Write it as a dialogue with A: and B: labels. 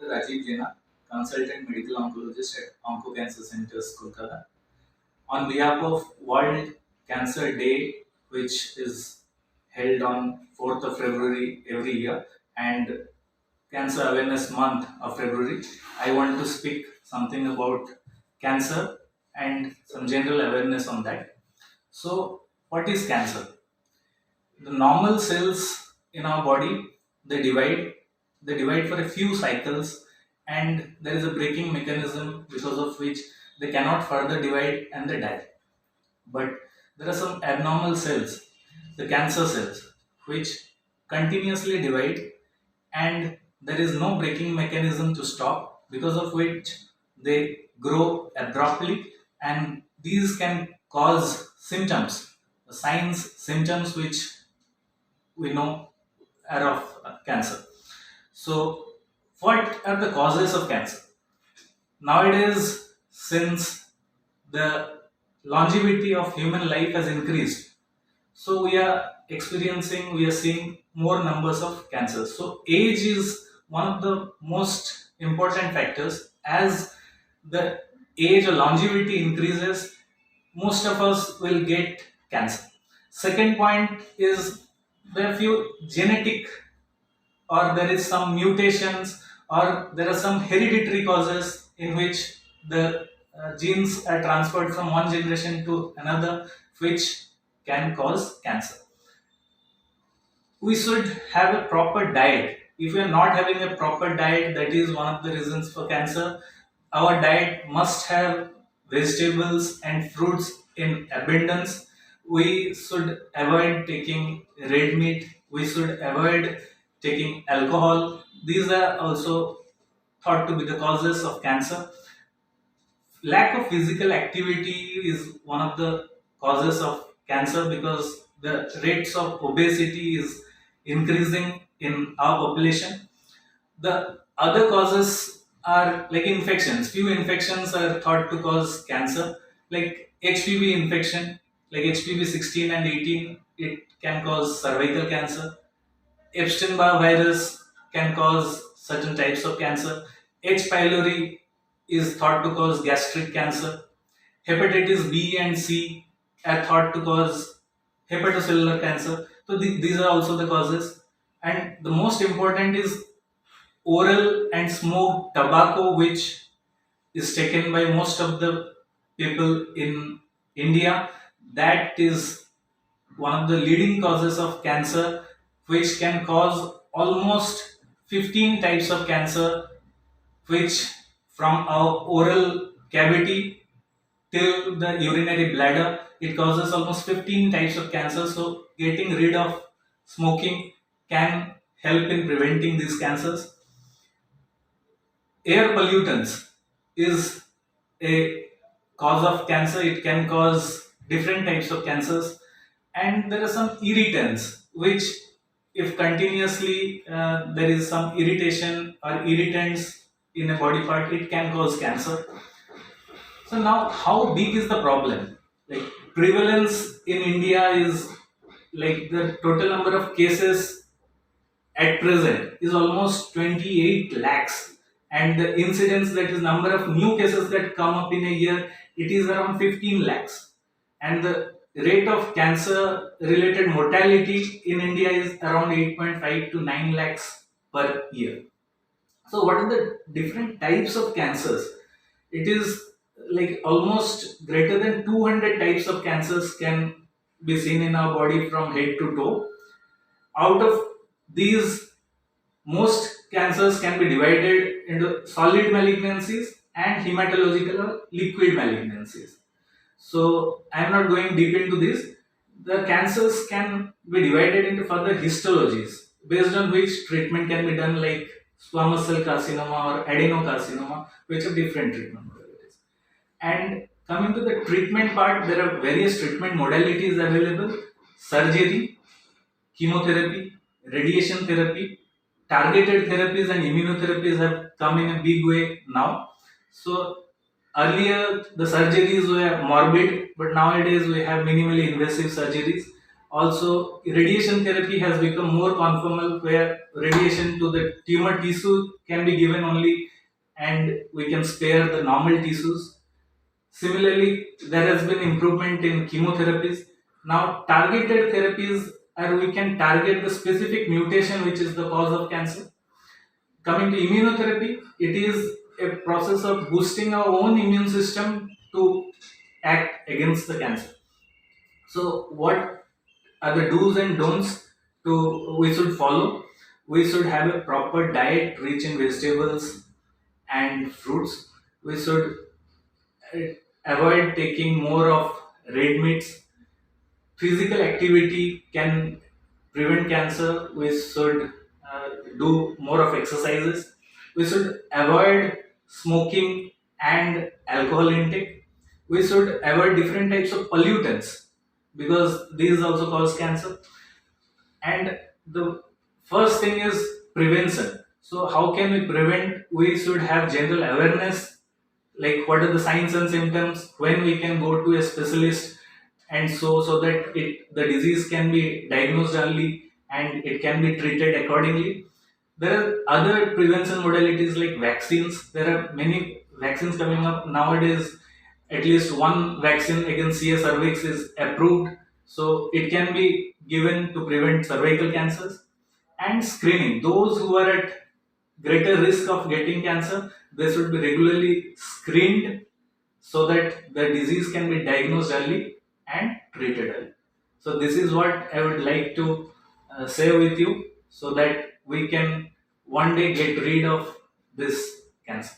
A: Dr. Rajiv Jaina, consultant medical oncologist at Onco Cancer Centers, Kolkata. On behalf of World Cancer Day, which is held on 4th of February every year, and Cancer Awareness Month of February, I want to speak something about cancer and some general awareness on that. So, what is cancer? The normal cells in our body, they divide for a few cycles, and there is a breaking mechanism because of which they cannot further divide and they die. But there are some abnormal cells, the cancer cells, which continuously divide, and there is no breaking mechanism to stop, because of which they grow abruptly, and these can cause symptoms, signs, symptoms which we know are of cancer. So, what are the causes of cancer? Nowadays, since the longevity of human life has increased, so we are seeing more numbers of cancers. So, age is one of the most important factors. As the age or longevity increases, most of us will get cancer. Second point is there are few genetic, or there is some mutations, or there are some hereditary causes in which the genes are transferred from one generation to another, which can cause cancer. We should have a proper diet. If we are not having a proper diet, that is one of the reasons for cancer. Our diet must have vegetables and fruits in abundance. We should avoid taking red meat. We should avoid taking alcohol. These are also thought to be the causes of cancer. Lack of physical activity is one of the causes of cancer, because the rates of obesity is increasing in our population. The other causes are like infections. Few infections are thought to cause cancer, like HPV infection, like HPV 16 and 18. It can cause cervical cancer. Epstein-Barr virus can cause certain types of cancer. H. pylori is thought to cause gastric cancer. Hepatitis B and C are thought to cause hepatocellular cancer. So these are also the causes. And the most important is oral and smoked tobacco, which is taken by most of the people in India. That is one of the leading causes of cancer, which can cause almost 15 types of cancer, which from our oral cavity till the urinary bladder, it causes almost 15 types of cancer. So, getting rid of smoking can help in preventing these cancers. Air pollutants is a cause of cancer. It can cause different types of cancers, and there are some irritants which, if continuously there is some irritation or irritants in a body part, it can cause cancer. So now, how big is the problem? Like, prevalence in India is, like, the total number of cases at present is almost 28 lakhs, and the incidence, that is number of new cases that come up in a year, it is around 15 lakhs, and the rate of cancer related mortality in India is around 8.5 to 9 lakhs per year. So what are the different types of cancers? It is like almost greater than 200 types of cancers can be seen in our body from head to toe. Out of these, most cancers can be divided into solid malignancies and hematological or liquid malignancies. So I am not going deep into this. The cancers can be divided into further histologies, based on which treatment can be done, like squamous cell carcinoma or adenocarcinoma, which have different treatment modalities. And coming to the treatment part, there are various treatment modalities available: surgery, chemotherapy, radiation therapy, targeted therapies, and immunotherapies have come in a big way now. So earlier the surgeries were morbid, but nowadays we have minimally invasive surgeries. Also, radiation therapy has become more conformal, where radiation to the tumor tissue can be given only, and we can spare the normal tissues. Similarly, there has been improvement in chemotherapies. Now, targeted therapies are we can target the specific mutation which is the cause of cancer. Coming to immunotherapy, it is a process of boosting our own immune system to act against the cancer. So, what are the do's and don'ts to we should follow? We should have a proper diet rich in vegetables and fruits. We should uh, avoid taking more of red meats. Physical activity can prevent cancer. We should do more of exercises. We should avoid smoking and alcohol intake. We should avoid different types of pollutants because these also cause cancer. And the first thing is prevention. So, how can we prevent? We should have general awareness, like what are the signs and symptoms, when we can go to a specialist, and so that the disease can be diagnosed early and it can be treated accordingly. There are other prevention modalities like vaccines. There are many vaccines coming up nowadays. At least one vaccine against CS cervix is approved, so it can be given to prevent cervical cancers. And screening, those who are at greater risk of getting cancer, they should be regularly screened so that the disease can be diagnosed early and treated early. So this is what I would like to share with you, so that we can one day get rid of this cancer.